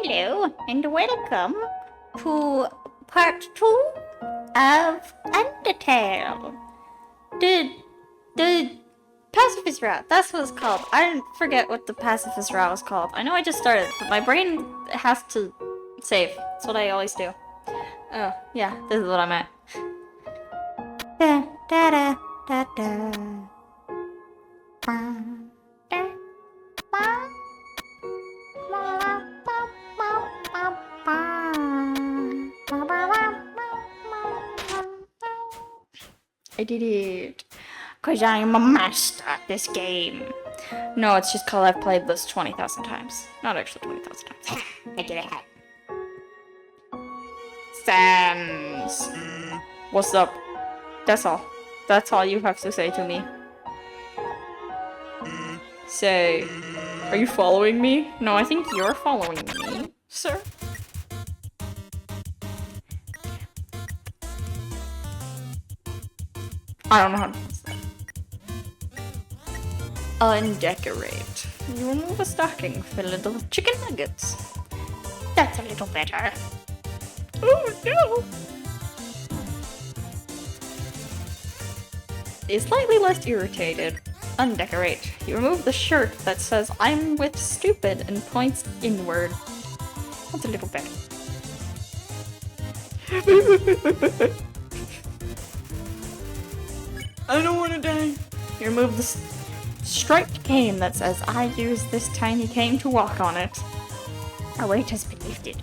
Hello, and welcome to part 2 of Undertale. The Pacifist route, that's what it's called. I forget what the Pacifist route was called. I know I just started, but my brain has to save. That's what I always do. Oh, yeah, this is what I'm at. Da da da da da. Ba, da, ba. I did it. Cause I'm a master at this game. No, it's just cause I've played this 20,000 times. Not actually 20,000 times. I did it. Sans. What's up? That's all. That's all you have to say to me. Say, are you following me? No, I think you're following me, sir. I don't know how to use that. Undecorate. You remove a stocking filled with chicken nuggets. That's a little better. Oh no! Is slightly less irritated. Undecorate. You remove the shirt that says I'm with stupid and points inward. That's a little better. I don't want to die. You remove the striped cane that says I use this tiny cane to walk on it. Our weight has been lifted.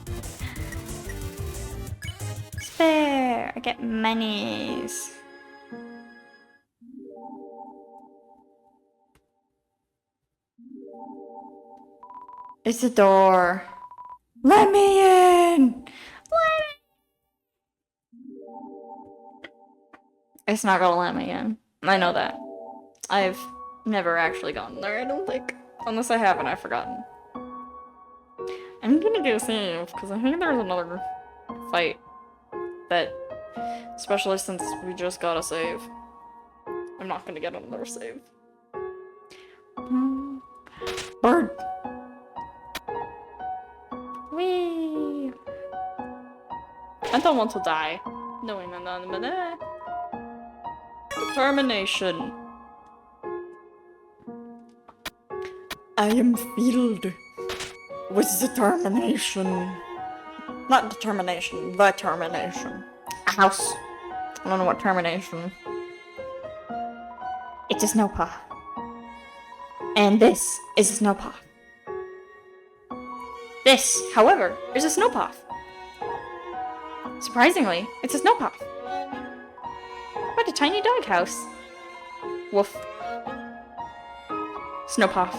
Spare. I get monies. It's a door. Let me in! It's not gonna let me in. I know that. I've never actually gone there, I don't think. Unless I haven't, I've forgotten. I'm gonna go save, because I think there's another fight that, especially since we just got a save, I'm not gonna get another save. Bird! Whee! I don't want to die. No. Determination. I am filled with determination. Not determination, the termination. A house. I don't know what termination. It's a snow paw. And this is a snow paw. This, however, is a snow paw. Surprisingly, it's a snow paw. What a tiny doghouse. Woof. Snowpuff.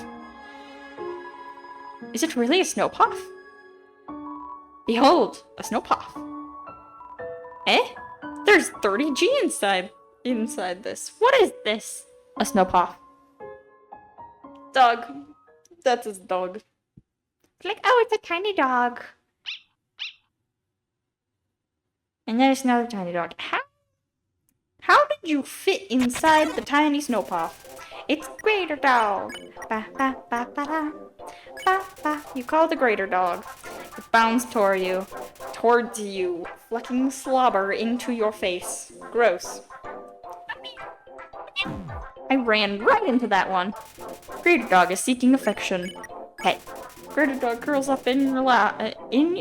Is it really a snowpuff? Behold, a snowpuff. Eh? There's 30G inside this. What is this? A snowpuff. Dog. That's his dog. Like, oh, it's a tiny dog. And there's another tiny dog. How did you fit inside the tiny snowpaw? It's Greater Dog. Ba ba ba ba da. Ba ba. You call the Greater Dog. It bounds towards you, flecking slobber into your face. Gross. I ran right into that one. Greater Dog is seeking affection. Pet. Greater Dog curls up in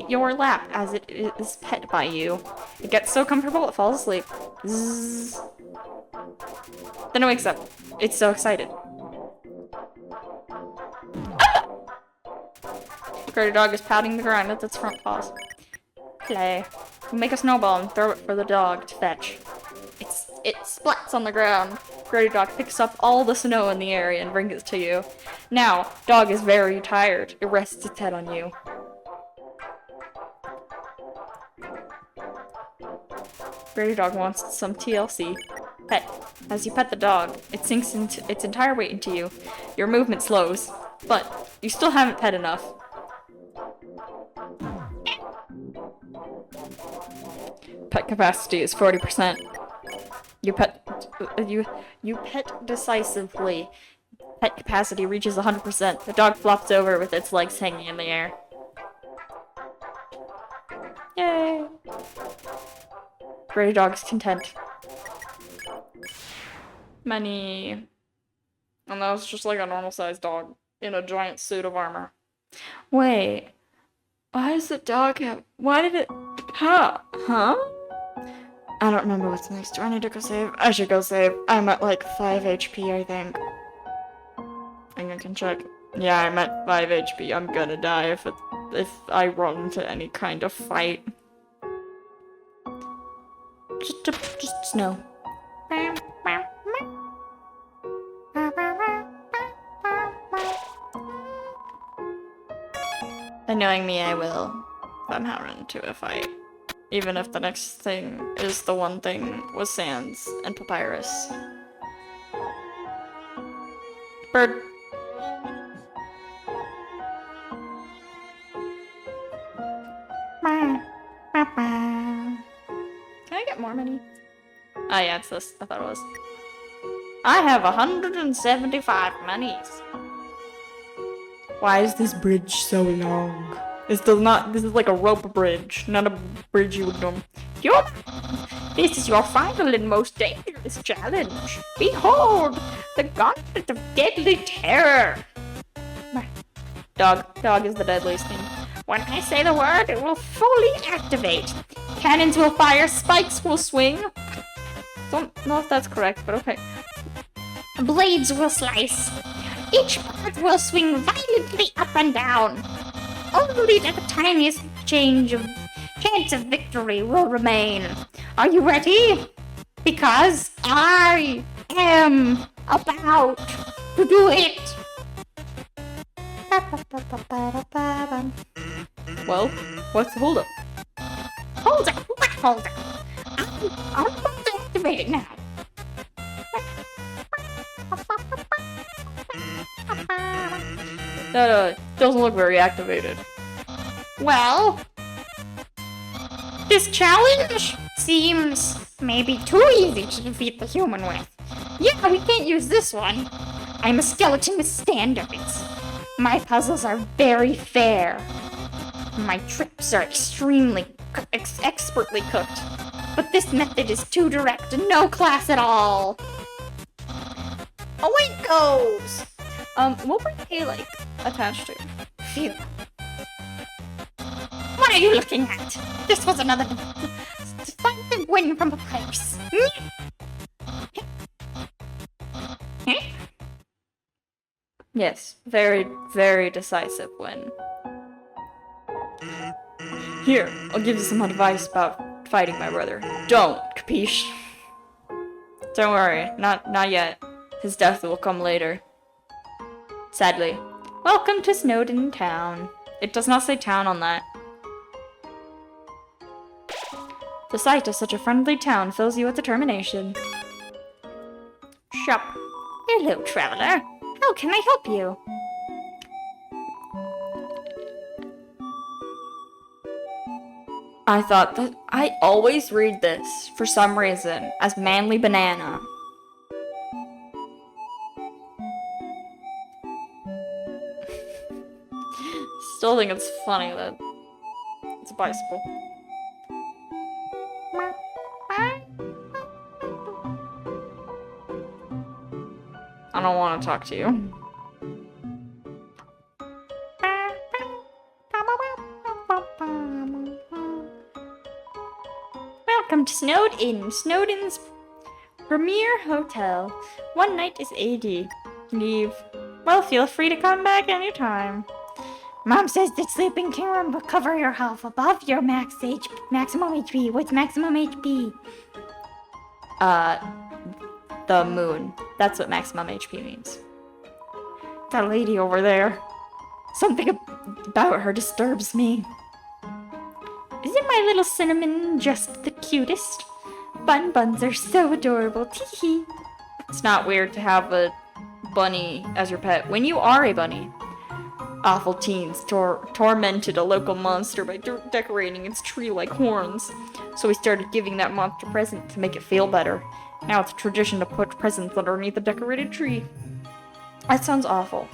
your lap as it is pet by you. It gets so comfortable it falls asleep. Zzz. Then it wakes up. It's so excited. Ah! Greater Dog is patting the ground with its front paws. Play. You make a snowball and throw it for the dog to fetch. It splats on the ground. Greater Dog picks up all the snow in the area and brings it to you. Now, dog is very tired. It rests its head on you. Greater Dog wants some TLC. Pet. As you pet the dog, it sinks into its entire weight into you. Your movement slows, but you still haven't pet enough. Pet capacity is 40%. You pet decisively. Pet capacity reaches 100%. The dog flops over with its legs hanging in the air. Gray dog is content. Many. And that was just like a normal-sized dog in a giant suit of armor. Wait. Why does the dog have... Why did it... Huh? I don't remember what's next. Do I need to go save? I should go save. I'm at like 5 HP, I think. I can check. Yeah, I'm at 5 HP. I'm gonna die if I run into any kind of fight. Just snow. Annoying me, I will somehow run into a fight. Even if the next thing is the one thing with sands and papyrus. Bird. Can I get more money? Oh yeah, it's this. I thought it was. I have 175 monies. Why is this bridge so long? This is like a rope bridge, not a bridge you would know. This is your final and most dangerous challenge. Behold, the gauntlet of deadly terror. Dog is the deadliest thing. When I say the word, it will fully activate. Cannons will fire, spikes will swing. Don't know if that's correct, but okay. Blades will slice. Each part will swing violently up and down. Only the tiniest chance of victory will remain. Are you ready? Because I am about to do it. Well, what's the holdup? Hold up! What hold up? I'm about to activate it now. That doesn't look very activated. Well, this challenge seems maybe too easy to defeat the human with. Yeah, we can't use this one. I'm a skeleton with standards. My puzzles are very fair. My tricks are extremely expertly cooked. But this method is too direct and no class at all. Away it goes! What were they, like, attached to? Phew. What are you looking at? This was another decisive win from the pipes. Yes, very, very decisive win. Here, I'll give you some advice about fighting my brother. Don't, capiche? Don't worry, not yet. His death will come later. Sadly. Welcome to Snowdin Town. It does not say town on that. The sight of such a friendly town fills you with determination. Shop. Hello, traveler. How can I help you? I thought that I always read this, for some reason, as Manly Banana. Still think it's funny that it's a bicycle. I don't want to talk to you. Welcome to Snowdin, Snowdin's premier hotel. One night is 80. Leave. Well, feel free to come back anytime. Mom says that sleeping can recover your health above your maximum HP. What's maximum HP? The moon. That's what maximum HP means. That lady over there. Something about her disturbs me. Isn't my little cinnamon just the cutest? Buns are so adorable. Teehee. It's not weird to have a bunny as your pet when you are a bunny. Awful teens tormented a local monster by decorating its tree like horns. So we started giving that monster presents to make it feel better. Now it's a tradition to put presents underneath a decorated tree. That sounds awful.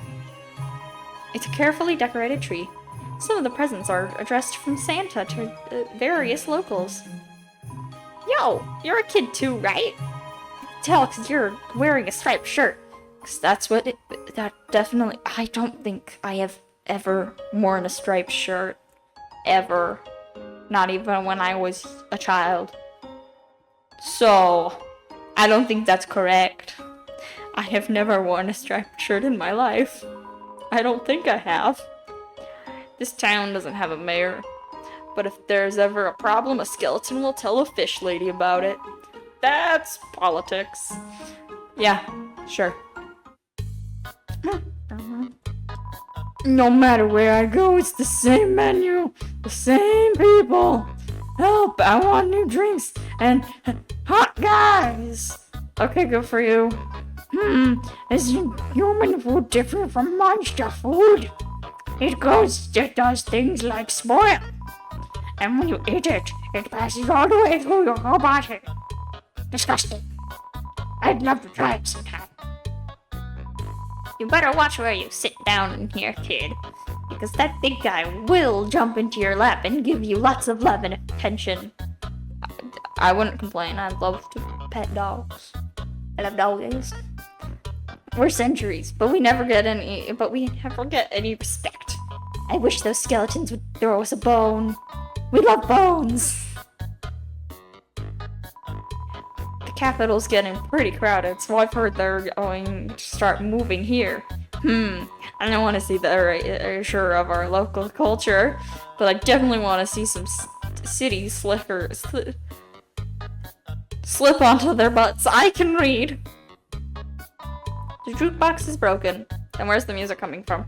It's a carefully decorated tree. Some of the presents are addressed from Santa to various locals. Yo, you're a kid too, right? Tell, cause you're wearing a striped shirt. Cause that's what that definitely, I don't think I have ever worn a striped shirt. Ever. Not even when I was a child. So, I don't think that's correct. I have never worn a striped shirt in my life. I don't think I have. This town doesn't have a mayor. But if there's ever a problem, a skeleton will tell a fish lady about it. That's politics. Yeah, sure. No matter where I go, it's the same menu, the same people. Help, I want new drinks and hot guys. Okay, good for you. Is human food different from monster food? It does things like spoil. And when you eat it, it passes all the way through your whole body. Disgusting. I'd love to try it sometime. You better watch where you sit down in here, kid. Because that big guy will jump into your lap and give you lots of love and attention. I wouldn't complain. I'd love to pet dogs. I love doggies. We're centuries, but we never get any respect. I wish those skeletons would throw us a bone. We love bones. The capital's getting pretty crowded, so I've heard they're going to start moving here. I don't want to see the erasure of our local culture, but I definitely want to see some city slickers slip onto their butts. I can read. The jukebox is broken. And where's the music coming from?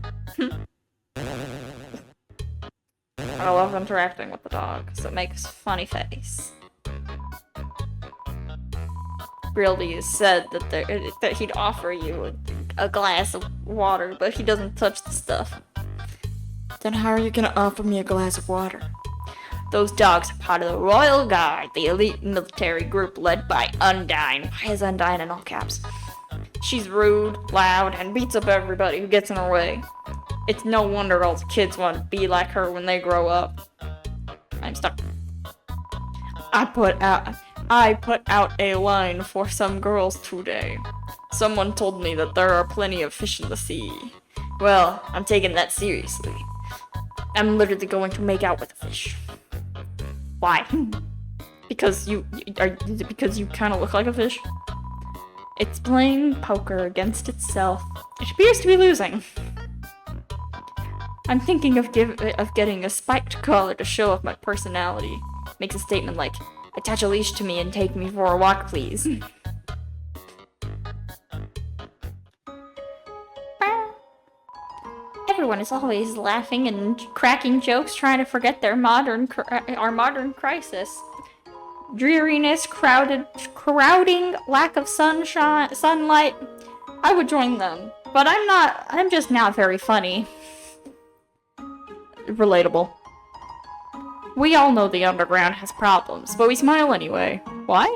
I love interacting with the dog, because it makes a funny face. Grildy said that he'd offer you a glass of water, but he doesn't touch the stuff. Then how are you gonna offer me a glass of water? Those dogs are part of the Royal Guard, the elite military group led by Undyne. Why is Undyne in all caps? She's rude, loud, and beats up everybody who gets in her way. It's no wonder all the kids want to be like her when they grow up. I'm stuck. I put out a line for some girls today. Someone told me that there are plenty of fish in the sea. Well, I'm taking that seriously. I'm literally going to make out with a fish. Why? Because you kind of look like a fish? It's playing poker against itself. It appears to be losing. I'm thinking of getting a spiked collar to show off my personality. Makes a statement like, attach a leash to me and take me for a walk, please. Everyone is always laughing and cracking jokes, trying to forget their our modern crisis. Dreariness, crowding, lack of sunlight. I would join them, but I'm just not very funny. Relatable. We all know the underground has problems, but we smile anyway. Why?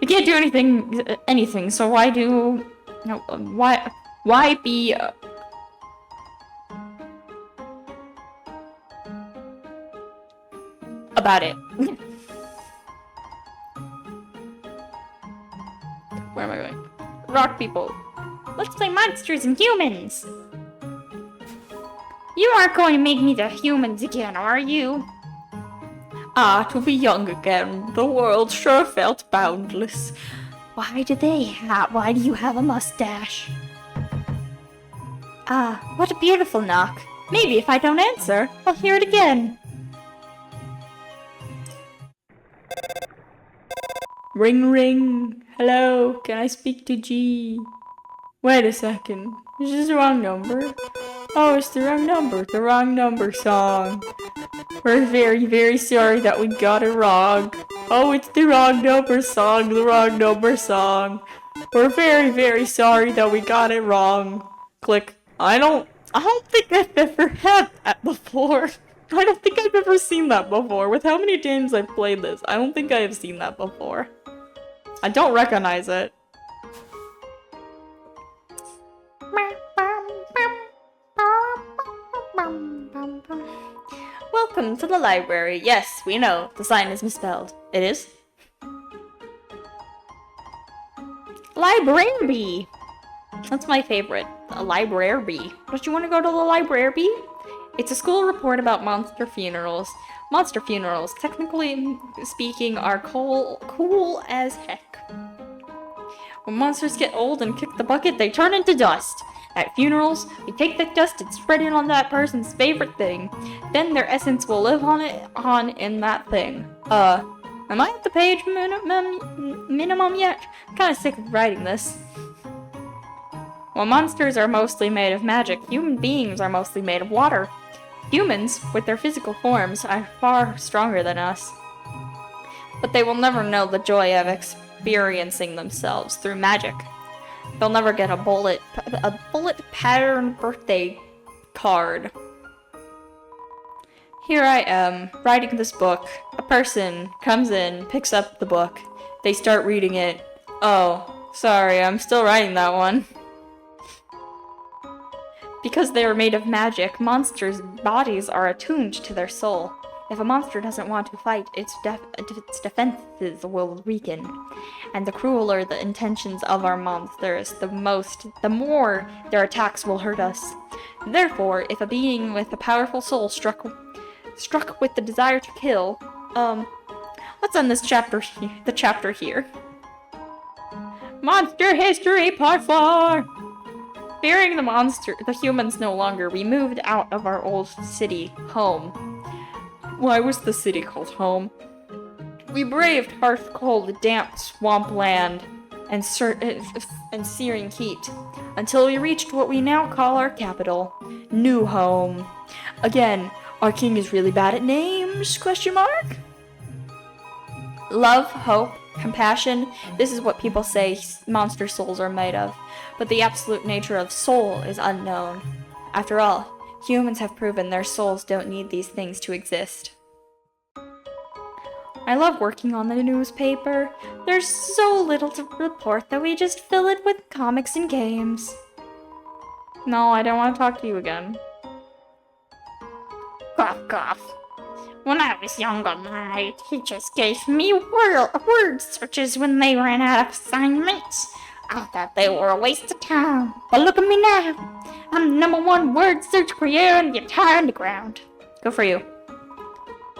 We can't do anything, so why be about it? Where am I going? Rock people. Let's play monsters and humans! You aren't going to make me the humans again, are you? To be young again. The world sure felt boundless. Why do you have a mustache? What a beautiful knock. Maybe if I don't answer, I'll hear it again. Ring ring. Hello, can I speak to G? Wait a second. Is this the wrong number? Oh, it's the wrong number song. We're very, very sorry that we got it wrong. Oh, it's the wrong number song, We're very, very sorry that we got it wrong. Click. I don't think I've ever had that before. I don't think I've ever seen that before. With how many times I've played this, I don't think I have seen that before. I don't recognize it. Welcome to the library. Yes, we know. The sign is misspelled. It is? Library! That's my favorite. A library. Don't you want to go to the library? It's a school report about monster funerals. Monster funerals, technically speaking, are cool as heck. When monsters get old and kick the bucket, they turn into dust. At funerals, we take that dust and spread it on that person's favorite thing. Then their essence will live on in that thing. Am I at the page minimum yet? I'm kinda sick of writing this. While monsters are mostly made of magic, human beings are mostly made of water. Humans, with their physical forms, are far stronger than us. But they will never know the joy of experiencing themselves through magic. They'll never get a bullet pattern birthday card. Here I am, writing this book. A person comes in, picks up the book. They start reading it. Oh, sorry, I'm still writing that one. Because they are made of magic, monsters' bodies are attuned to their soul. If a monster doesn't want to fight, its defenses will weaken. And the crueler the intentions of our monsters, the more their attacks will hurt us. Therefore, if a being with a powerful soul struck with the desire to kill, let's end this chapter here. Monster History Part 4! Fearing the humans no longer, we moved out of our old city, home. Why was the city called home? We braved harsh-cold, damp swampland and searing heat, until we reached what we now call our capital, New Home. Again, our king is really bad at names, ? Love, hope, compassion, this is what people say monster souls are made of, but the absolute nature of soul is unknown. After all, humans have proven their souls don't need these things to exist. I love working on the newspaper. There's so little to report that we just fill it with comics and games. No, I don't want to talk to you again. Cough, cough. When I was younger, my teachers gave me word searches when they ran out of assignments. I thought they were a waste of time, but look at me now. I'm the #1 word search creator in the entire underground. Good for you.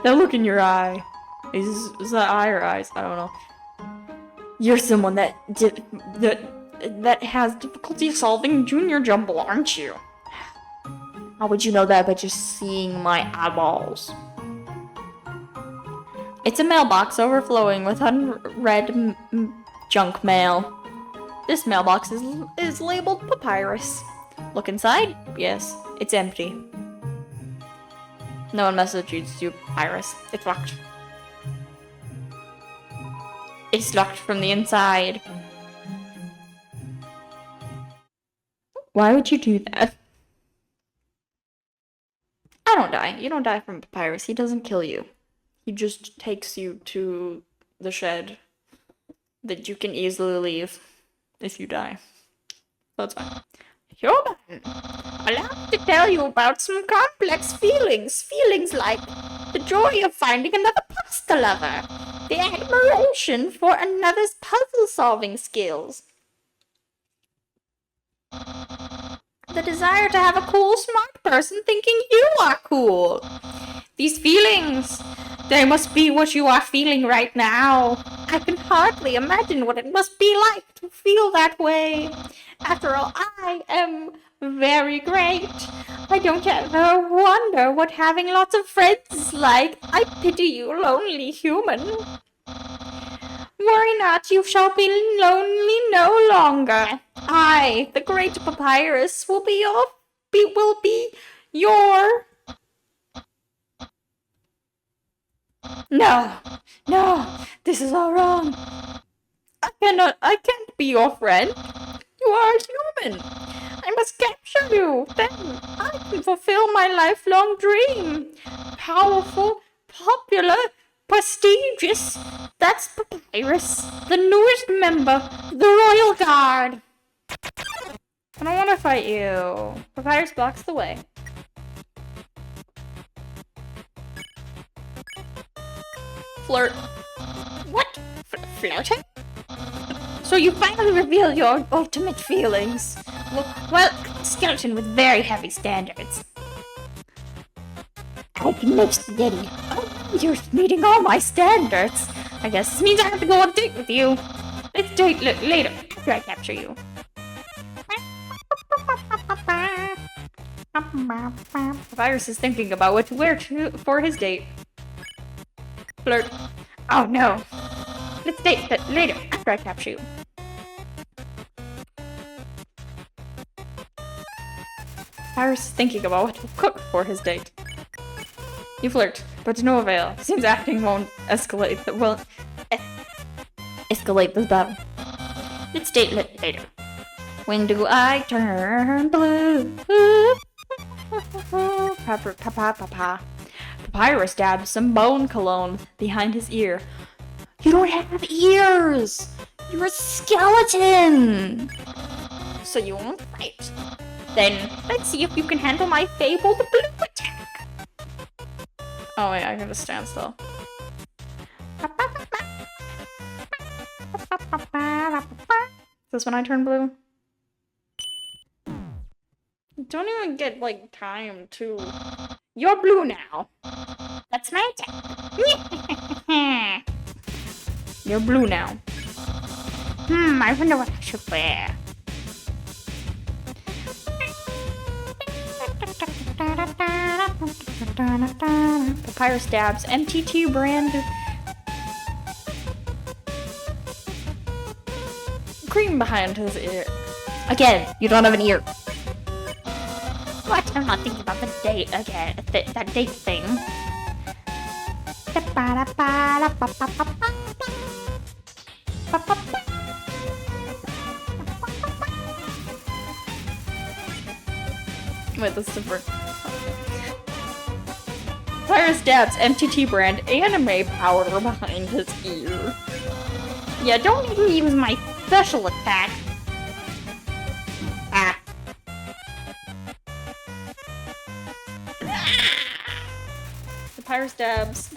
That look in your eye. Is that eye or eyes? I don't know. You're someone that has difficulty solving junior jumble, aren't you? How would you know that by just seeing my eyeballs? It's a mailbox overflowing with unread junk mail. This mailbox is labeled Papyrus. Look inside? Yes, it's empty. No one messages you, Papyrus. It's locked. It's locked from the inside. Why would you do that? I don't die. You don't die from Papyrus. He doesn't kill you. He just takes you to the shed that you can easily leave if you die. That's fine. Human, allow me to tell you about some complex feelings. Feelings like the joy of finding another pasta lover, the admiration for another's puzzle-solving skills, the desire to have a cool, smart person thinking you are cool. These feelings, they must be what you are feeling right now. I can hardly imagine what it must be like to feel that way. After all, I am very great. I don't ever wonder what having lots of friends is like. I pity you, lonely human. Worry not, you shall be lonely no longer. I, the great Papyrus, will be your... No, this is all wrong. I can't be your friend. You are a human. I must capture you. Then I can fulfill my lifelong dream. Powerful, popular, prestigious. That's Papyrus, the newest member of the Royal Guard. I don't want to fight you. Papyrus blocks the way. Flirt. What? Flirting? So you finally reveal your ultimate feelings. Well, skeleton with very heavy standards. I can make spaghetti. Oh, you're meeting all my standards. I guess this means I have to go on a date with you. Let's date later after I capture you. Papyrus is thinking about what to wear for his date. Flirt. Oh no. Let's date later after I capture you. Papyrus is thinking about what to cook for his date. You flirt, but to no avail. Seems acting won't escalate this battle. Let's date later. When do I turn blue? Papyrus dabs some bone cologne behind his ear. You don't have ears! You're a skeleton! So you won't fight. Then, let's see if you can handle my fabled blue attack. Oh wait, I gotta stand still. Is this when I turn blue? Don't even get, like, time to... You're blue now. That's my attack. You're blue now. I wonder what I should wear. Papyrus dabs MTT brand cream behind his ear. Again, you don't have an ear. What? I'm not thinking about the date again. That date thing. Wait, that's different. Papyrus dabs MTT brand anime powder behind his ear. Yeah, don't even use my special attack. Papyrus dabs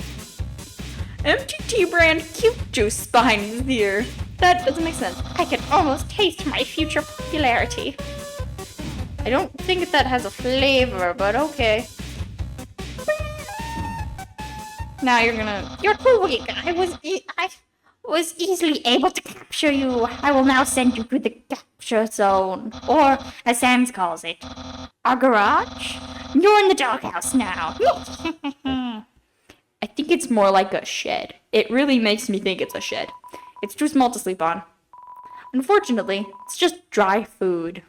MTT brand cute juice behind his ear. That doesn't make sense. I can almost taste my future popularity. I don't think that has a flavor, but okay. Now you're too weak. I was easily able to capture you. I will now send you to the capture zone, or as Sans calls it, our garage. You're in the doghouse now. I think it's more like a shed. It really makes me think it's a shed. It's too small to sleep on. Unfortunately, it's just dry food.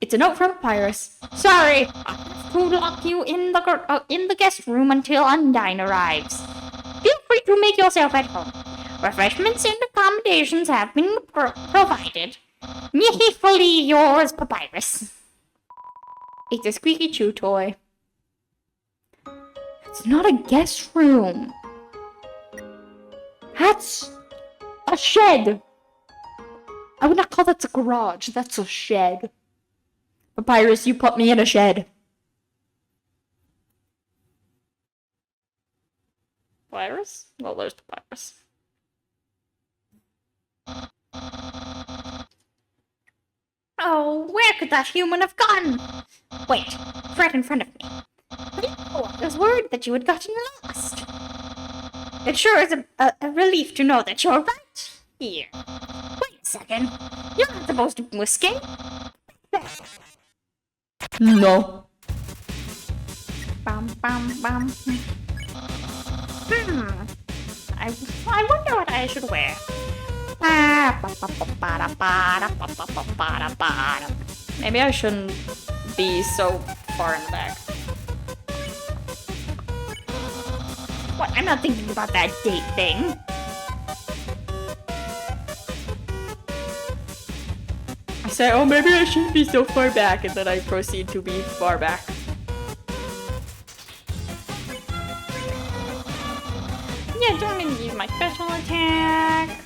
It's a note from Papyrus. Sorry, I have to lock you in the guest room until Undyne arrives. Feel free to make yourself at home. Refreshments and accommodations have been provided. Meaningfully yours, Papyrus. It's a squeaky chew toy. It's not a guest room. That's a shed. I would not call that a garage. That's a shed. Papyrus, you put me in a shed. Papyrus? Well, there's Papyrus. Oh, where could that human have gone? Wait, right in front of me. Oh, I was worried that you had gotten lost. It sure is a relief to know that you're right here. Wait a second. You're not supposed to escape. No. I wonder what I should wear. Maybe I shouldn't be so far in the back. What? I'm not thinking about that date thing. I say, oh, maybe I shouldn't be so far back, and then I proceed to be far back. Yeah, don't even use my special attack.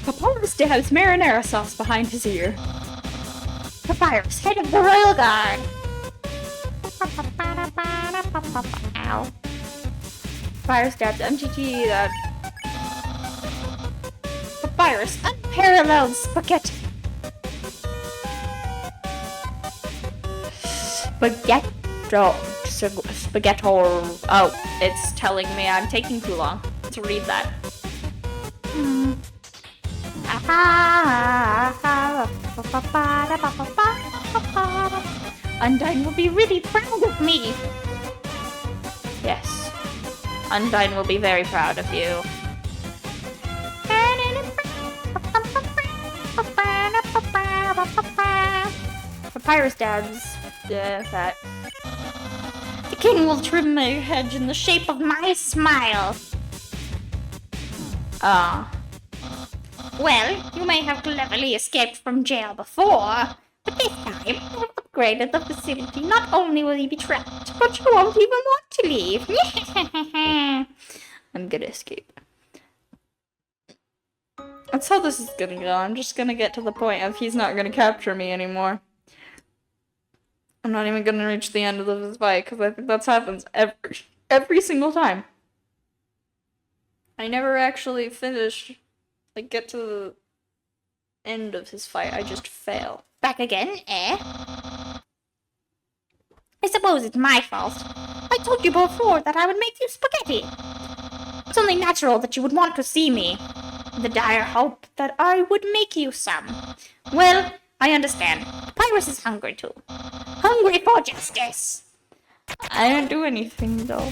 Papyrus stabs marinara sauce behind his ear. Papyrus, head of the Royal Guard. Ow. Papyrus stabs MTG that. Papyrus, unparalleled spaghetti. Spaghetti. Oh, it's telling me I'm taking too long to read that. Undyne will be really proud of me. Yes, Undyne will be very proud of you. Papyrus dabs. That. The king will trim my hedge in the shape of my smile. Well, you may have cleverly escaped from jail before, but this time I've upgraded the facility. Not only will you be trapped, but you won't even want to leave. I'm gonna escape. That's how this is gonna go. I'm just gonna get to the point of he's not gonna capture me anymore. I'm not even gonna reach the end of this fight, because I think that happens every single time. I never actually finish, like, get to the end of his fight. I just fail. Back again, eh? I suppose it's my fault. I told you before that I would make you spaghetti. It's only natural that you would want to see me. The dire hope that I would make you some. Well, I understand. Papyrus is hungry too. Hungry for justice. I didn't do anything though.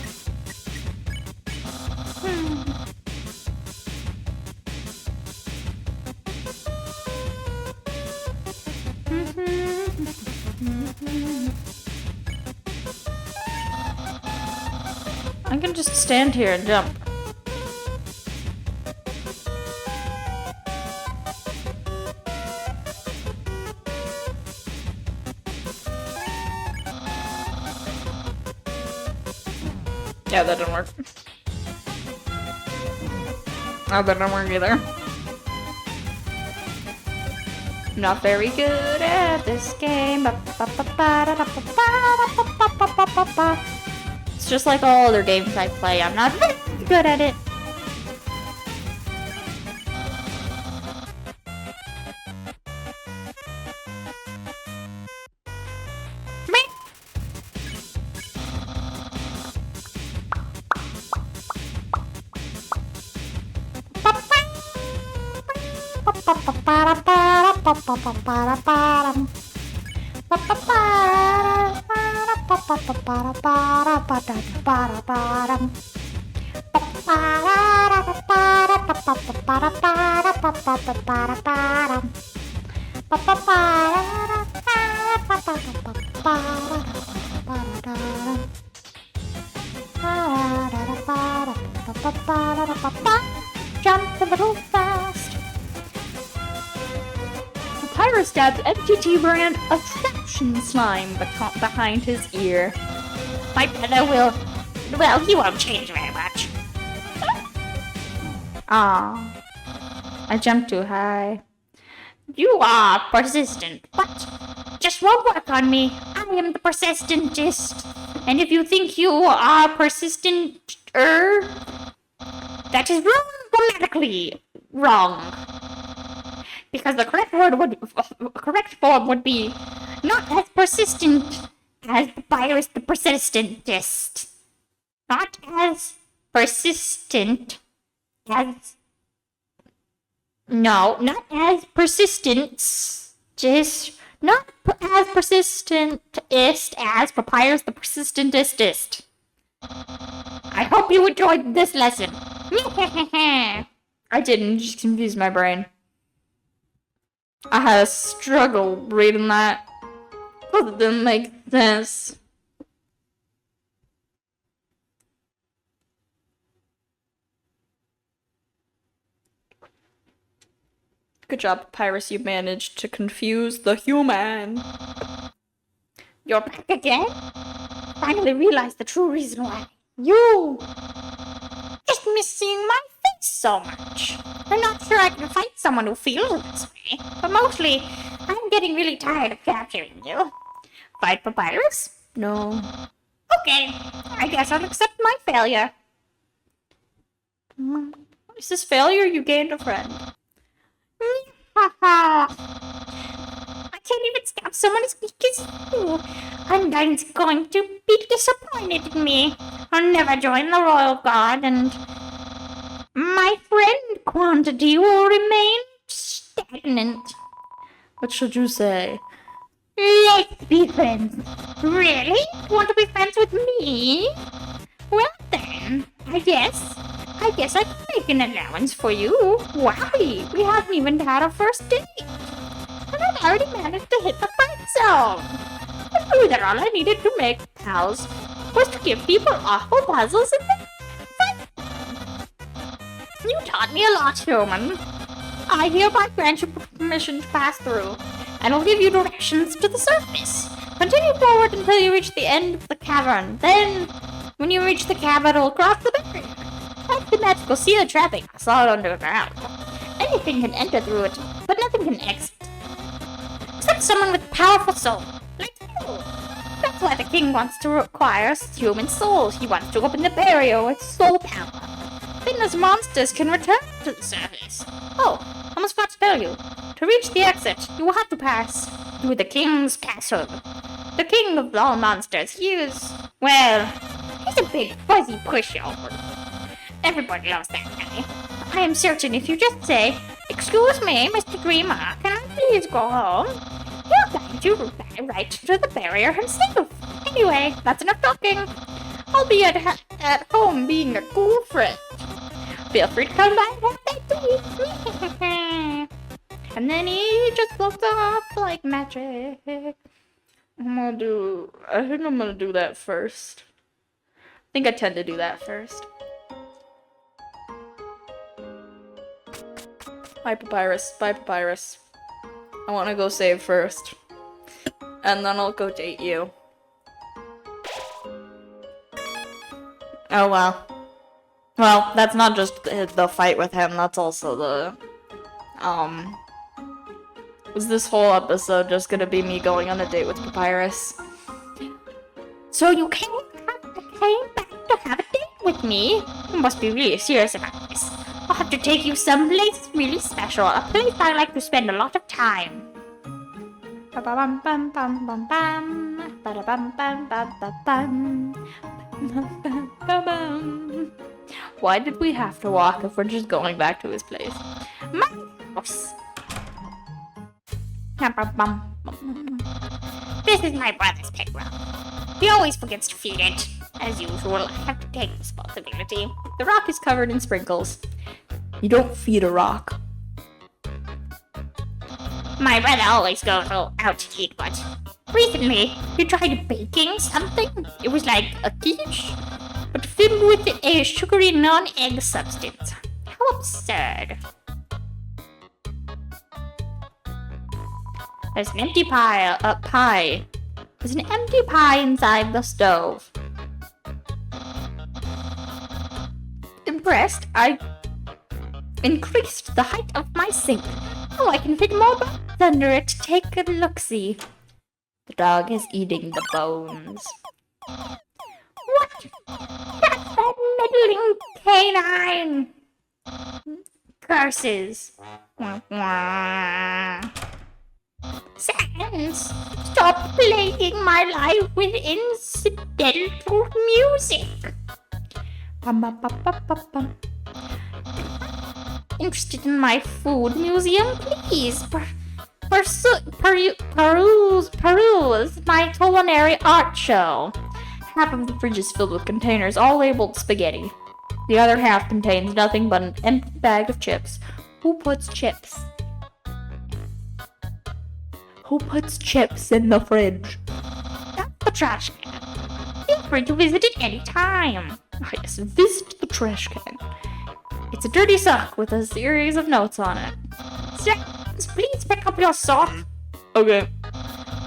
I can just stand here and jump. Yeah, that didn't work. Oh, that didn't work either. Not very good at this game. It's just like all other games I play. I'm not very good at it. Jump a little fast. Papyrus stabbed MTT brand of Faction Slime behind his ear. My pillow will... well, he won't change very much. Aw. I jumped too high. You are persistent, but just won't work on me. I am the persistentist. And if you think you are persistent-er, that is wrong, grammatically wrong. Because the correct form would be not as persistent as Papyrus the persistentist. Not as persistent as... no, not as persistence. Just not as persistentist as Papyrus the persistentist. I hope you enjoyed this lesson. I didn't, just confused my brain. I had a struggle reading that. Because it didn't make sense. Good job, Papyrus. You managed to confuse the human. You're back again? finally realized the true reason why you just miss seeing my face so much. I'm not sure I can fight someone who feels this way, but mostly I'm getting really tired of capturing you. Fight Papyrus? No. Okay, I guess I'll accept my failure. Is this failure? You gained a friend. I can't even stop someone as weak as you. Undyne's going to be disappointed in me. I'll never join the Royal Guard, and my friend quantity will remain stagnant. What should you say? Let's be friends. Really? Want to be friends with me? Well then, I guess I can make an allowance for you. Why? We haven't even had a first date. And I've already managed to hit the fight zone. I knew that all I needed to make pals was to give people awful puzzles and then fight. You taught me a lot, human. I hereby grant you permission to pass through, and I'll give you directions to the surface. Continue forward until you reach the end of the cavern. Then, when you reach the capital, cross the barrier. That's the magical seal trapping us all underground. Anything can enter through it, but nothing can exit. Except someone with a powerful soul, like you. That's why the king wants to acquire human souls. He wants to open the barrier with soul power. Then those monsters can return to the surface. Oh, I almost forgot to tell you. To reach the exit, you will have to pass through the king's castle. The king of all monsters, he's a big fuzzy pushover. Everybody loves that guy. I am certain if you just say, "Excuse me, Mr. Dreamer, can I please go home?" he'll guide you right to the barrier himself. Anyway, that's enough talking. I'll be at home being a cool friend. Feel free to come by and have that tea. And then he just floats off like magic. I think I'm gonna do that first. I think I tend to do that first. Bye, Papyrus. Bye, Papyrus. I want to go save first. And then I'll go date you. Oh, well. Well, that's not just the fight with him, that's also the... Was this whole episode just gonna be me going on a date with Papyrus? So you came back to have a date with me? You must be really serious about this. I'll have to take you someplace really special, a place I like to spend a lot of time. Why did we have to walk if we're just going back to his place? My house. This is my brother's pet rock. He always forgets to feed it. As usual, I have to take responsibility. The rock is covered in sprinkles. You don't feed a rock. My brother always goes out to eat, but recently he tried baking something. It was like a quiche, but filled with a sugary non-egg substance. How absurd. There's an empty pie. There's an empty pie inside the stove. Impressed, I increased the height of my sink. Oh, I can fit more bones under it. Take a look-see. The dog is eating the bones. What? That's that meddling canine! Curses. Sans, stop plaguing my life with incidental music. Interested in my food museum? Please peruse my culinary art show. Half of the fridge is filled with containers, all labeled spaghetti. The other half contains nothing but an empty bag of chips. Who puts chips? Who puts chips in the fridge? That's the trash can. Feel free to visit it any time. Oh, yes, visit the trash can. It's a dirty sock with a series of notes on it. Sans, please pick up your sock. Okay.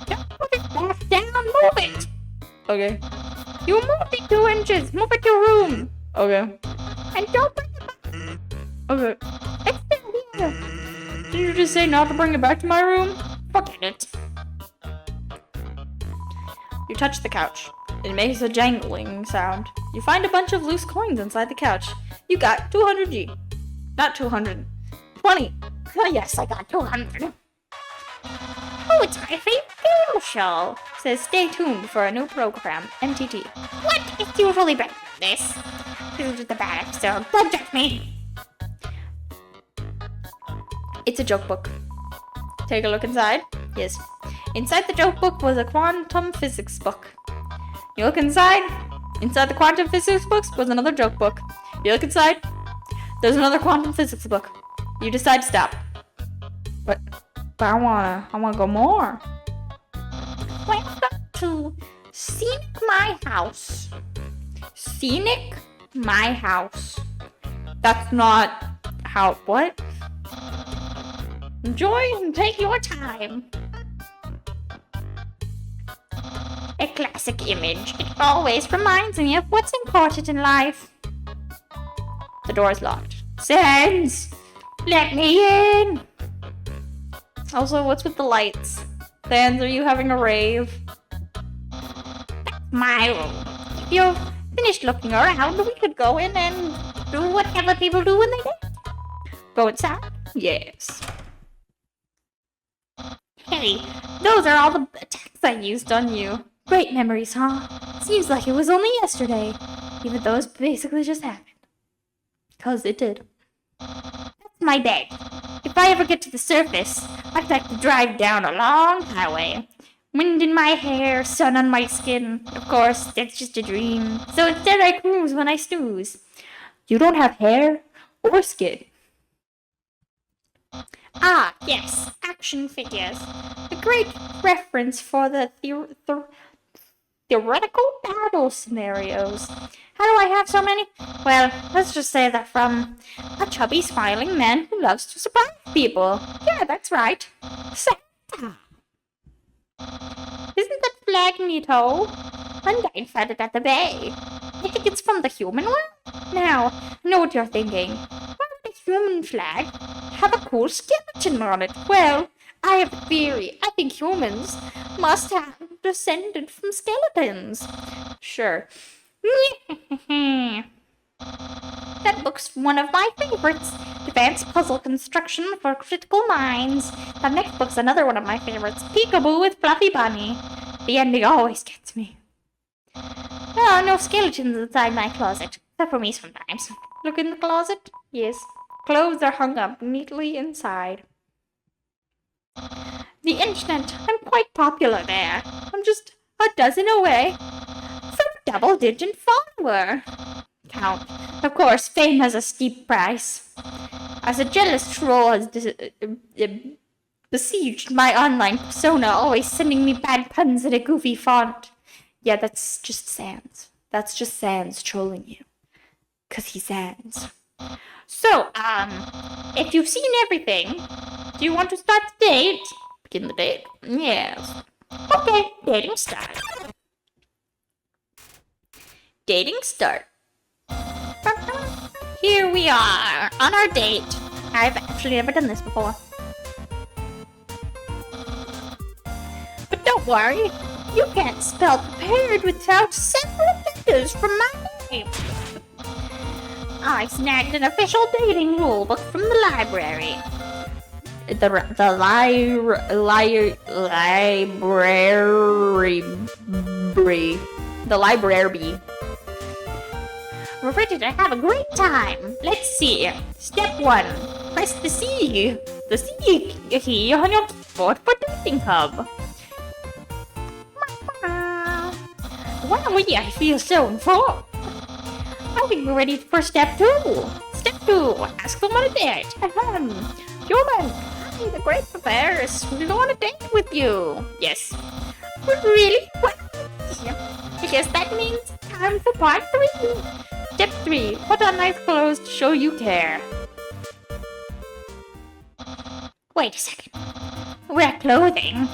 Don't put it back down, move it. Okay. You moved it 2 inches. Move it to your room. Okay. And don't bring it back. Okay. It's still here. Did you just say not to bring it back to my room? Forget it. You touch the couch. It makes a jangling sound. You find a bunch of loose coins inside the couch. You got 200G. Not 220. Oh, yes, I got 200. Oh, it's my favorite game show. It says stay tuned for a new program, MTT. What? It's usually better than this. This is just a bad episode. Don't judge me. It's a joke book. Take a look inside. Yes. Inside the joke book was a quantum physics book. You look inside. Inside the quantum physics books was another joke book. You look inside. There's another quantum physics book. You decide to stop. But I wanna go more. Welcome to Scenic My House. Scenic My House. That's not how. What? Enjoy and take your time. A classic image. It always reminds me of what's important in life. The door is locked. Sans! Let me in! Also, what's with the lights? Sans, are you having a rave? That's my room. If you've finished looking around, we could go in and do whatever people do when they get. Go inside? Yes. Hey, those are all the attacks I used on you. Great memories, huh? Seems like it was only yesterday. Even though it's basically just happened. 'Cause it did. That's my bed. If I ever get to the surface, I'd like to drive down a long highway. Wind in my hair, sun on my skin. Of course, that's just a dream. So instead I cruise when I snooze. You don't have hair or skin. Ah, yes, action figures. A great reference for the theoretical battle scenarios. How do I have so many? Well, let's just say that from a chubby, smiling man who loves to surprise people. Yeah, that's right. Santa. Isn't that flag neato? Undyne found it at the bay. I think it's from the human one. Now, I know what you're thinking. Why would the human flag have a cool skeleton on it? Well, I have a theory. I think humans must have descended from skeletons. Sure. That book's one of my favorites. Advanced puzzle construction for critical minds. The next book's another one of my favorites. Peekaboo with Fluffy Bunny. The ending always gets me. Oh, no skeletons inside my closet. Except for me sometimes. Look in the closet? Yes. Clothes are hung up neatly inside. The internet. I'm quite popular there. I'm just a dozen away from double-digit follower count. Of course, fame has a steep price. As a jealous troll has besieged my online persona, always sending me bad puns in a goofy font. Yeah, that's just Sans. That's just Sans trolling you. 'Cause he's Sans. So, if you've seen everything, do you want to start the date? Begin the date? Yes. Okay, dating start. Dating start. Here we are, on our date. I've actually never done this before. But don't worry, you can't spell prepared without several letters from my name. I snagged an official dating rule book from the library. The library. We're ready to have a great time. Let's see. Step 1. Press the C. The C key on your keyboard for dating hub. Wow, I feel so informed. I think we're ready for step 2. Step 2. Ask someone to date. Human, the great preparers. We go on a date with you. Yes. Really? What? I guess that means time for part 3. Step 3. Put on nice clothes to show you care. Wait a second. Wear clothing.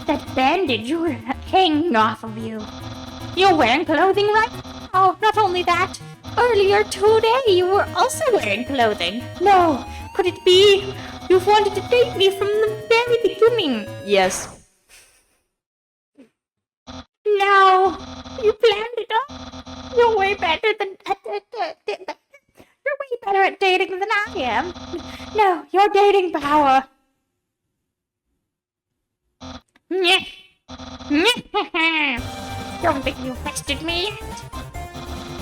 That bandage you're hanging off of you. You're wearing clothing right now. Not only that, earlier today you were also wearing clothing. No, could it be? You've wanted to date me from the very beginning. Yes. No, you planned it all. You're way better at dating than I am. No, you're dating power. Don't think you've bested me yet.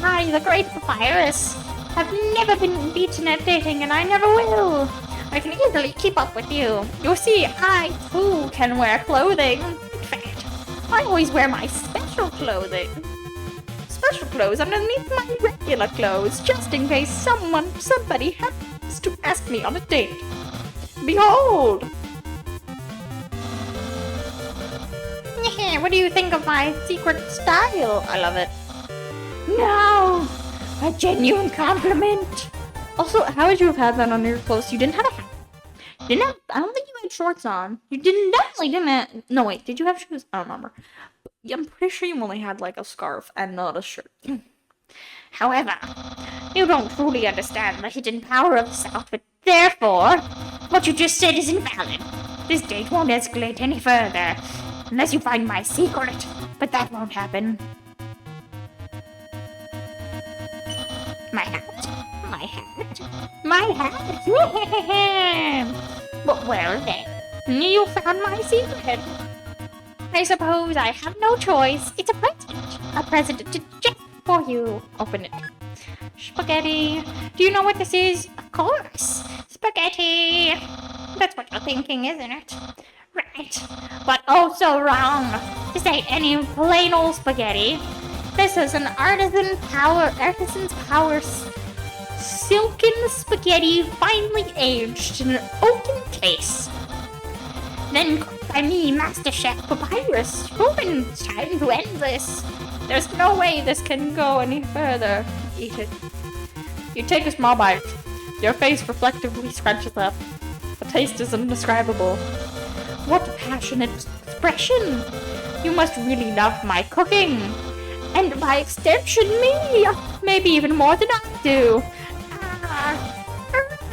I, the great Papyrus, have never been beaten at dating, and I never will. I can easily keep up with you. You see, I too can wear clothing. In fact, I always wear my special clothing. Special clothes underneath my regular clothes, just in case somebody happens to ask me on a date. Behold! What do you think of my secret style? I love it. No! A genuine compliment! Also, how would you have had that under your clothes? You didn't have a hat. I don't think you had shorts on. You definitely didn't. No, wait, did you have shoes? I don't remember. I'm pretty sure you only had like a scarf and not a shirt. However, you don't truly understand the hidden power of this outfit. Therefore, what you just said is invalid. This date won't escalate any further unless you find my secret. But that won't happen. My hat. But well then, you found my secret. I suppose I have no choice. It's a present just for you. Open it. Spaghetti. Do you know what this is? Of course. Spaghetti. That's what you're thinking, isn't it? Right. But oh so wrong. This ain't any plain old spaghetti. This is an artisan's power silken spaghetti finely aged in an oaken case. Then cooked by me, Master Chef Papyrus. It's time to end this. There's no way this can go any further. Eat it. You take a small bite. Your face reflectively scrunches up. The taste is indescribable. What passionate expression! You must really love my cooking. And by extension, me. Maybe even more than I do. No!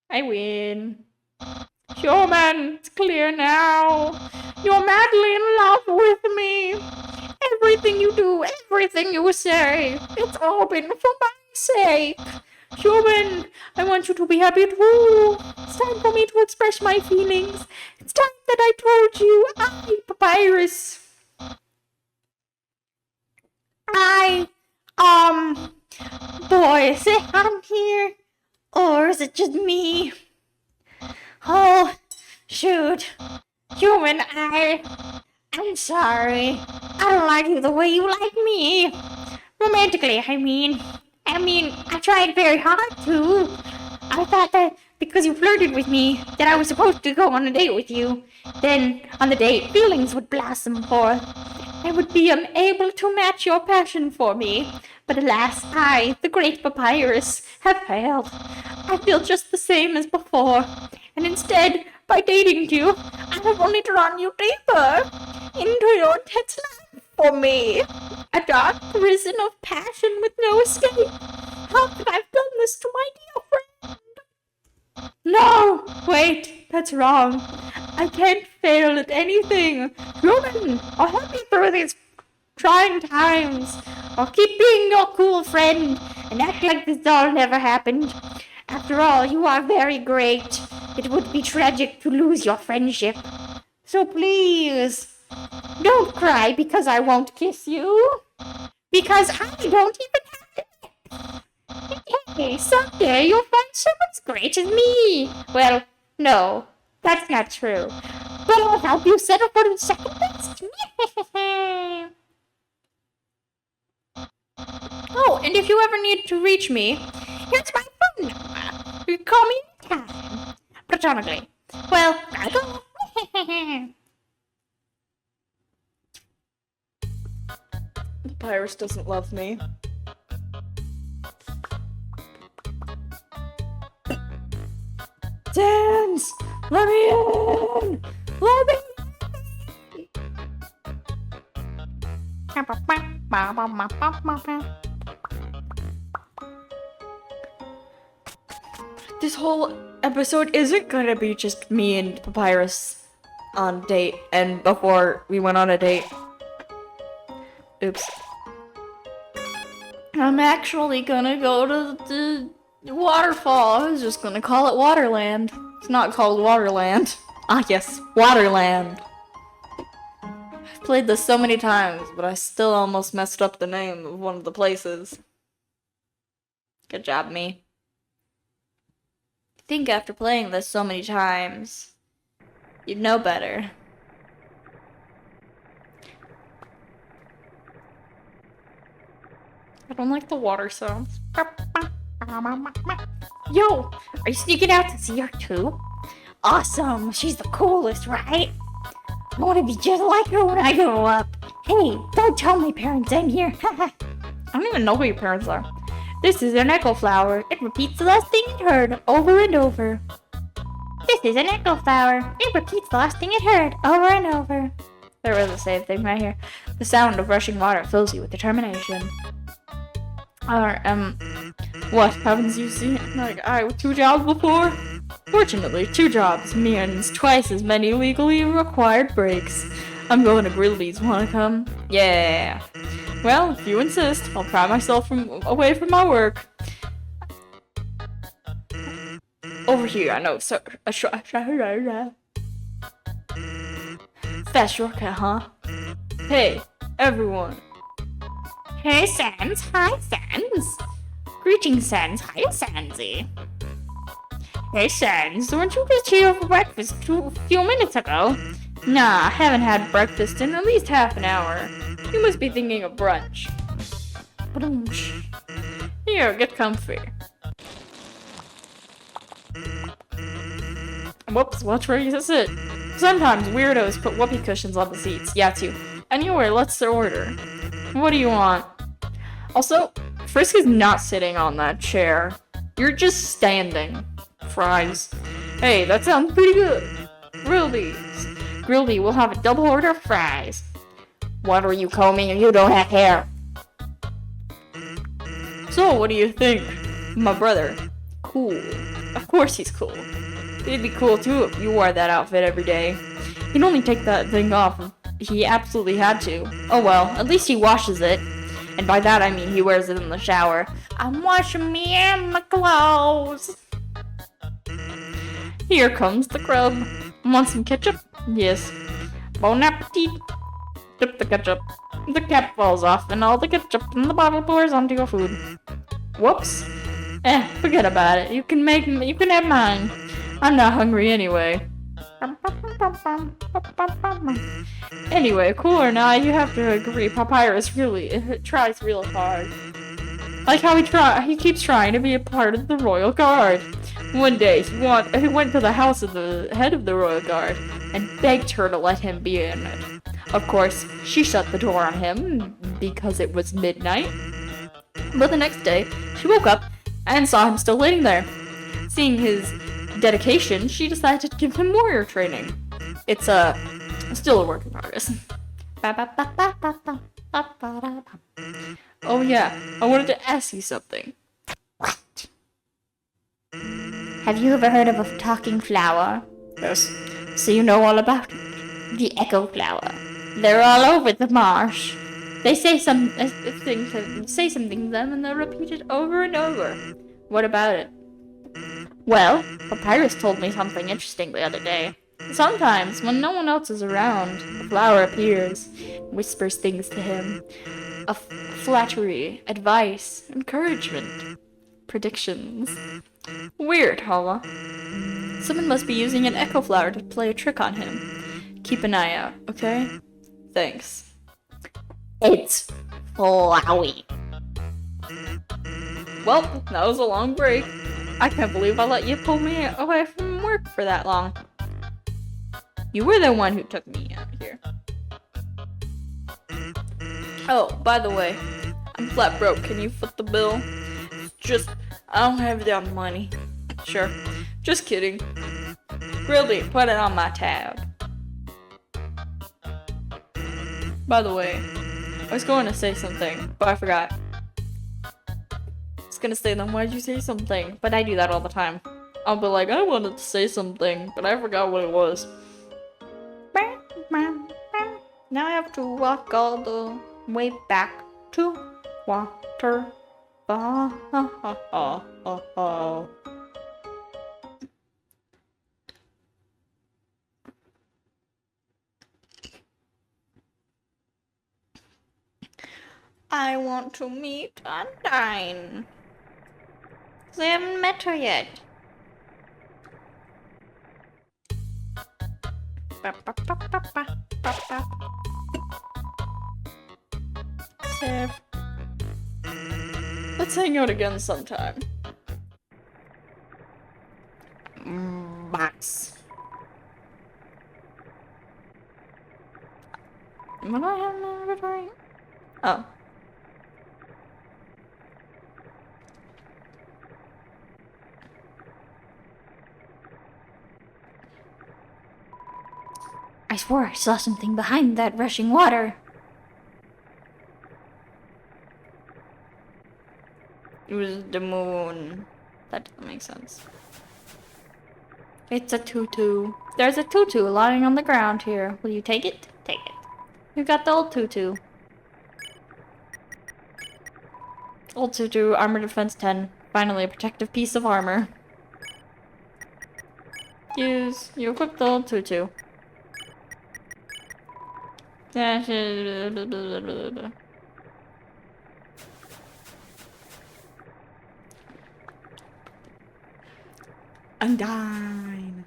I win. Human, it's clear now. You're madly in love with me. Everything you do, everything you say, it's all been for my sake. Human, I want you to be happy too. It's time for me to express my feelings. It's time that I told you I'm Papyrus. Boy, is it hot here? Or is it just me? Oh, shoot. Human, I'm sorry. I don't like you the way you like me. Romantically, I mean, I tried very hard to. I thought that because you flirted with me, that I was supposed to go on a date with you. Then, on the date, feelings would blossom forth. I would be unable to match your passion for me. But alas, I, the great Papyrus, have failed. I feel just the same as before. And instead, by dating you, I have only drawn you deeper into your intense love for me. A dark prison of passion with no escape. How could I have done this to my dear friend? No! Wait, that's wrong. I can't fail at anything. Human, I'll help you through these trying times. I'll keep being your cool friend and act like this all never happened. After all, you are very great. It would be tragic to lose your friendship. So please, don't cry because I won't kiss you. Because I don't even have to. Hey, someday you'll find someone as great as me. Well, no, that's not true. But I'll help you settle for the second best. Oh, and if you ever need to reach me, here's my phone number. You can call me anytime. Platonically. Well, I go. Papyrus doesn't love me. Dance! Let me in! Let me in! This whole episode isn't gonna be just me and Papyrus on a date and before we went on a date. Oops. I'm actually gonna go to the waterfall. I was just gonna call it Waterland. It's not called Waterland. Ah yes, Waterland. I've played this so many times, but I still almost messed up the name of one of the places. Good job, me. I think after playing this so many times, you'd know better. I don't like the water sounds. Yo, are you sneaking out to see her too? Awesome, she's the coolest, right? I want to be just like her when I grow up. Hey, don't tell my parents I'm here. I don't even know who your parents are. This is an echo flower. It repeats the last thing it heard over and over. This is an echo flower. It repeats the last thing it heard over and over. There was the same thing right here. The sound of rushing water fills you with determination. What, haven't you seen like I with 2 jobs before? Fortunately, 2 jobs means twice as many legally required breaks. I'm going to Grillby's. Wanna come? Yeah. Well, if you insist, I'll pry myself away from my work. Over here, I know, so fast shortcut, huh? Hey, everyone. Hey, Sans. Hi, Sans. Greetings, Sans. Hi, Sansy. Hey, Sans. Weren't you just here for breakfast a few minutes ago? Nah, I haven't had breakfast in at least half an hour. You must be thinking of brunch. Here, get comfy. Whoops, watch where you sit. Sometimes weirdos put whoopee cushions on the seats. Yeah, too. Anyway, let's order. What do you want? Also, Frisk is not sitting on that chair. You're just standing. Fries. Hey, that sounds pretty good. Grillby's. Grillby will have a double order of fries. What are you combing if you don't have hair? So, what do you think? My brother. Cool. Of course he's cool. It'd be cool too if you wore that outfit every day. He'd only take that thing off if he absolutely had to. Oh well, at least he washes it. And by that I mean he wears it in the shower. I'm washing me and my clothes. Here comes the grub. Want some ketchup? Yes. Bon appetit. Dip the ketchup. The cap falls off and all the ketchup in the bottle pours onto your food. Whoops. Forget about it. You can have mine. I'm not hungry anyway. Anyway, cool or not, you have to agree, Papyrus really tries real hard. Like how he keeps trying to be a part of the Royal Guard. One day, he went to the house of the head of the Royal Guard and begged her to let him be in it. Of course, she shut the door on him because it was midnight. But the next day, she woke up and saw him still waiting there. Seeing his dedication, she decided to give him warrior training. It's still a work in progress. Oh yeah, I wanted to ask you something. What? Have you ever heard of a talking flower? Yes. So you know all about it. The echo flower. They're all over the marsh. They say something to them and they'll repeat it over and over. What about it? Well, Papyrus told me something interesting the other day. Sometimes, when no one else is around, the flower appears, whispers things to him. Flattery, advice, encouragement, predictions. Weird, huh? Someone must be using an echo flower to play a trick on him. Keep an eye out, okay? Thanks. It's Flowey. Well, that was a long break. I can't believe I let you pull me away from work for that long. You were the one who took me out here. Oh, by the way, I'm flat broke. Can you foot the bill? I don't have that money. Sure. Just kidding. Really, put it on my tab. By the way, I was going to say something, but I forgot. I was gonna say, then why'd you say something? But I do that all the time. I'll be like, I wanted to say something, but I forgot what it was. Now I have to walk all the way back to water. I want to meet Undyne. 'Cause I haven't met her yet. Save. Let's hang out again sometime. Max. What do I have in my inventory? Oh. I swore I saw something behind that rushing water. It was the moon. That doesn't make sense. It's a tutu. There's a tutu lying on the ground here. Will you take it? Take it. You got the old tutu. Old tutu, armor defense 10. Finally, a protective piece of armor. Use. You equip the old tutu. Undyne.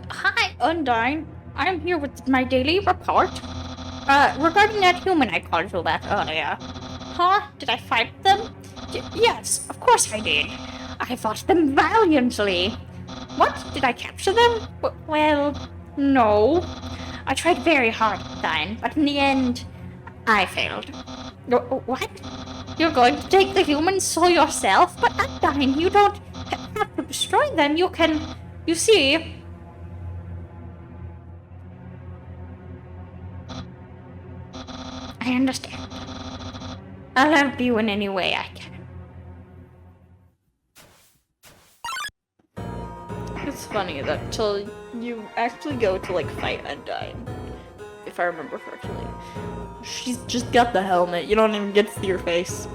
Hi, Undyne. I'm here with my daily report. Regarding that human I called you that earlier. Huh? Did I fight them? Yes, of course I did. I fought them valiantly. What? Did I capture them? Well, no. I tried very hard, Undyne, but in the end, I failed. What? You're going to take the human soul yourself? But Undyne, you don't have to destroy them. You can... You see... I understand. I'll help you in any way I can. It's funny that till you actually go to like fight Undyne, if I remember correctly. She's just got the helmet. You don't even get to see her face.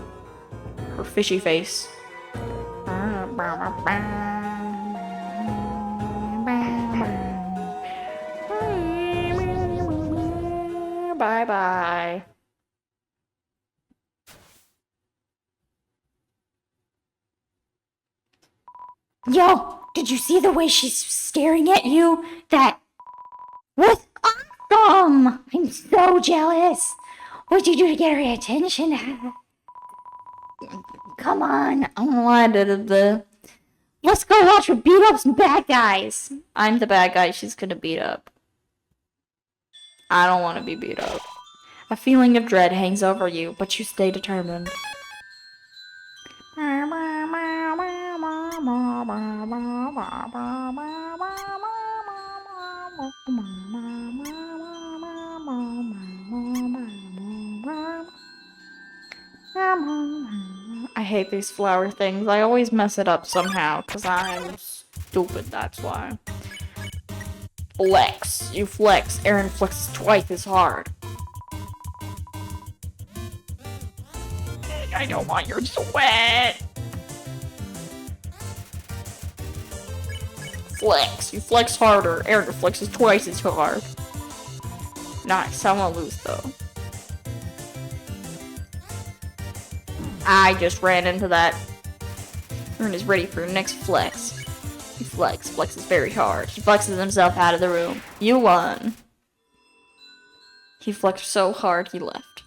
Her fishy face. Bye bye. Yo, did you see the way she's staring at you? That was awesome! I'm so jealous. What'd you do to get her attention? Come on. I don't know why I did it. Let's go watch her beat up some bad guys. I'm the bad guy she's gonna beat up. I don't want to be beat up. A feeling of dread hangs over you, but you stay determined. I hate these flower things. I always mess it up somehow, because I'm stupid, that's why. Flex. You flex. Aaron flexes twice as hard. I don't want your sweat. Flex. You flex harder. Aaron flexes twice as hard. Nice. I won't lose though. I just ran into that. Aaron is ready for your next flex. He flexes very hard. He flexes himself out of the room. You won. He flexed so hard he left.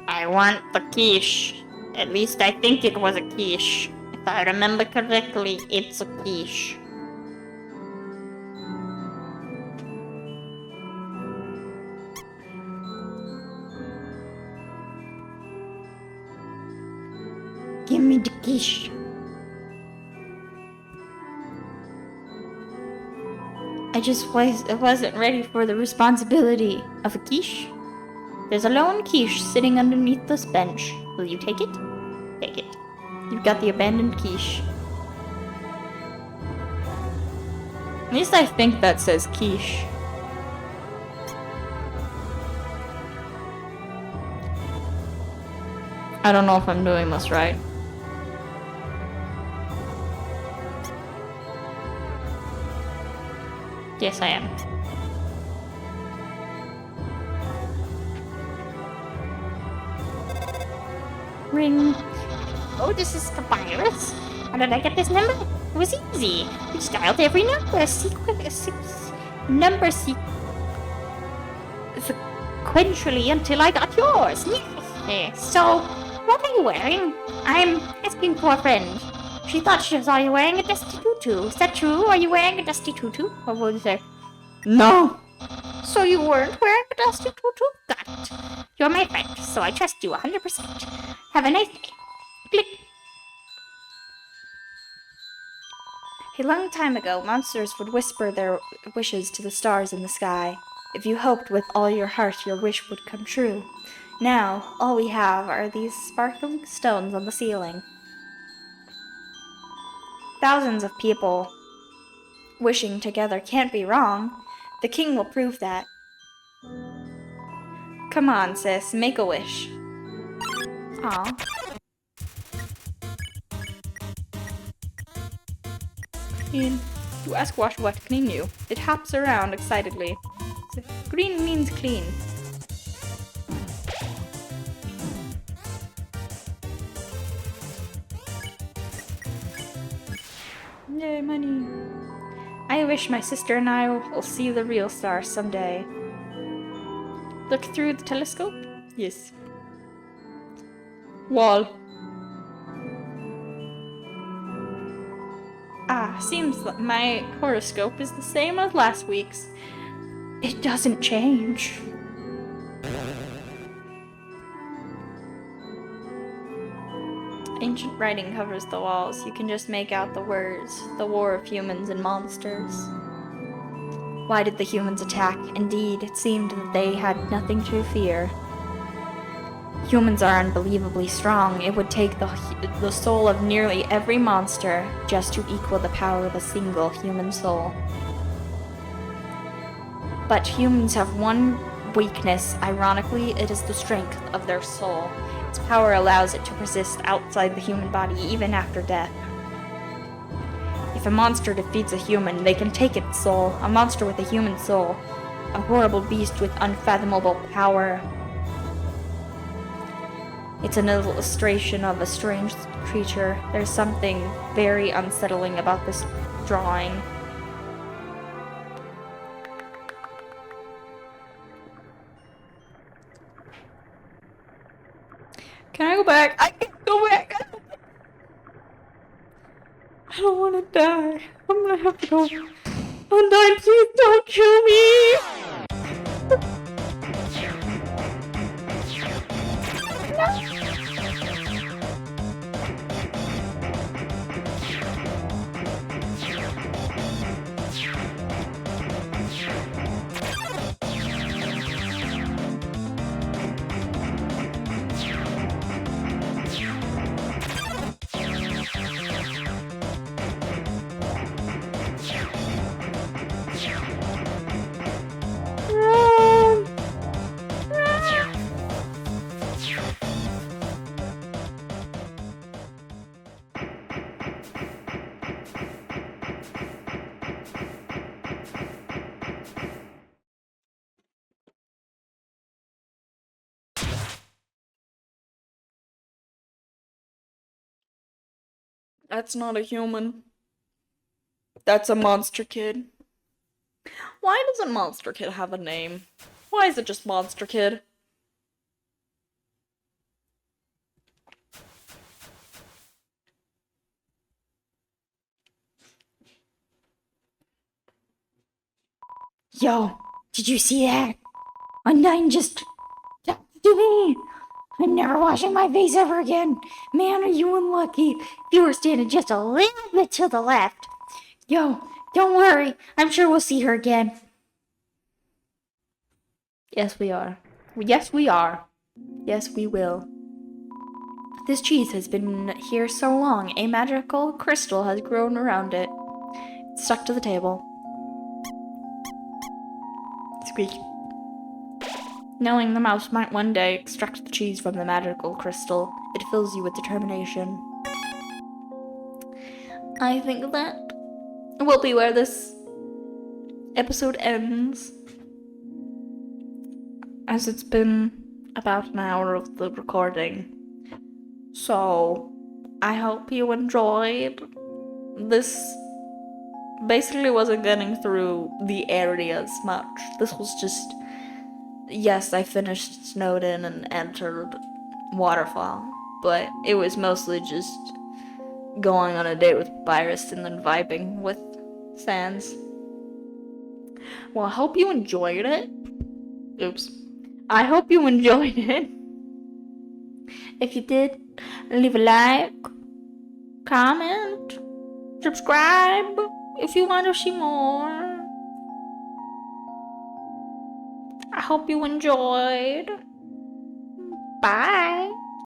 I want the quiche. At least I think it was a quiche. If I remember correctly, it's a quiche. Give me the quiche. I wasn't ready for the responsibility of a quiche. There's a lone quiche sitting underneath this bench. Will you take it? Take it. You've got the abandoned quiche. At least I think that says quiche. I don't know if I'm doing this right. Yes, I am. Ring. Oh, this is the virus. How did I get this number? It was easy. We just dialed every number sequentially until I got yours. So, what are you wearing? I'm asking for a friend. She thought she saw you wearing a dusty tutu. Is that true? Are you wearing a dusty tutu? Or what would you say? No. So you weren't wearing a dusty tutu? Got it. You're my friend, so I trust you 100%. Have a nice day. Click. A long time ago, monsters would whisper their wishes to the stars in the sky. If you hoped with all your heart, your wish would come true. Now, all we have are these sparkling stones on the ceiling. Thousands of people wishing together can't be wrong. The king will prove that. Come on, sis, make a wish. Aw. And you ask Wash what clean you. It hops around excitedly. Green means clean. Yay, money. I wish my sister and I will see the real stars someday. Look through the telescope? Yes. Wall. Seems like my horoscope is the same as last week's. It doesn't change. Ancient writing covers the walls. You can just make out the words. The war of humans and monsters. Why did the humans attack? Indeed, it seemed that they had nothing to fear. Humans are unbelievably strong. It would take the soul of nearly every monster just to equal the power of a single human soul. But humans have one weakness. Ironically, it is the strength of their soul. Its power allows it to persist outside the human body even after death. If a monster defeats a human, they can take its soul. A monster with a human soul. A horrible beast with unfathomable power. It's an illustration of a strange creature. There's something very unsettling about this drawing. Can I go back? I can't go back! I don't want to die. I'm gonna have to go. I'm dying, please don't kill me! That's not a human. That's a monster kid. Why doesn't Monster Kid have a name? Why is it just Monster Kid? Yo, did you see that? Undyne just talked to me. I'm never washing my face ever again. Man, are you unlucky. If you were standing just a little bit to the left. Yo, don't worry. I'm sure we'll see her again. Yes, we are. Yes, we are. Yes, we will. This cheese has been here so long, a magical crystal has grown around it. It's stuck to the table. Squeak. Knowing the mouse might one day extract the cheese from the magical crystal, it fills you with determination. I think that will be where this episode ends, as it's been about an hour of the recording. So, I hope you enjoyed. This basically wasn't getting through the areas much. This was just, yes, I finished Snowden and entered Waterfall, but it was mostly just going on a date with Virus and then vibing with Sans. Well, I hope you enjoyed it. Oops. I hope you enjoyed it. If you did, leave a like, comment, subscribe if you want to see more. I hope you enjoyed. Bye.